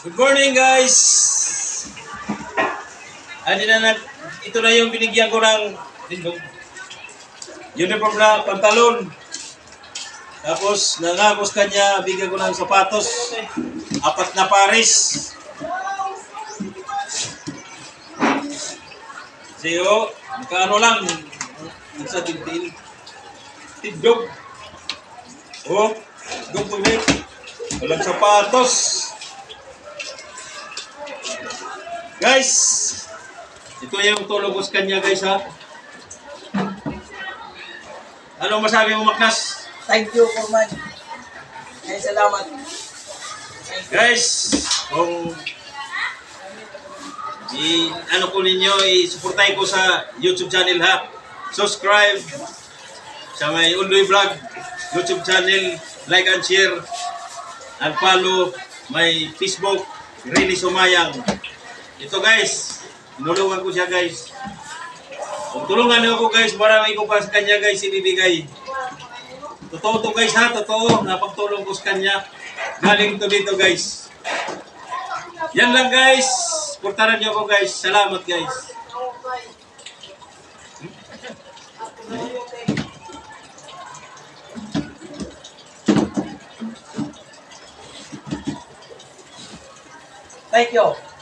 Good morning, guys. Ito na yung binigyan ko ng uniform na pantalon. Tapos nangagos kanya, bigyan ko ng sapatos. 4 na pares. Siyo, magkano lang sa tintin. Tidog. Oh, tidog ulit. Walang sapatos. Guys, ito yung tulong ko sa kanya, guys, ha? Anong masabi mo, Maknas? Thank you for man. Ay, salamat. Guys, kung ano ko ninyo, i-supportay ko sa YouTube channel, ha? Subscribe sa may Undoy Vlog YouTube channel, like and share, and follow my Facebook, Rini Sumayang. Ito, guys, tinulungan ko siya, guys. Kung tulungan niyo ako, guys, marami ko pa sa kanya, guys, ibibigay. Totoo to, guys, ha? Totoo, napagtulong ko sa kanya. Galing to dito, guys. Yan lang, guys. Portaran niyo ako, guys. Salamat, guys. Thank you.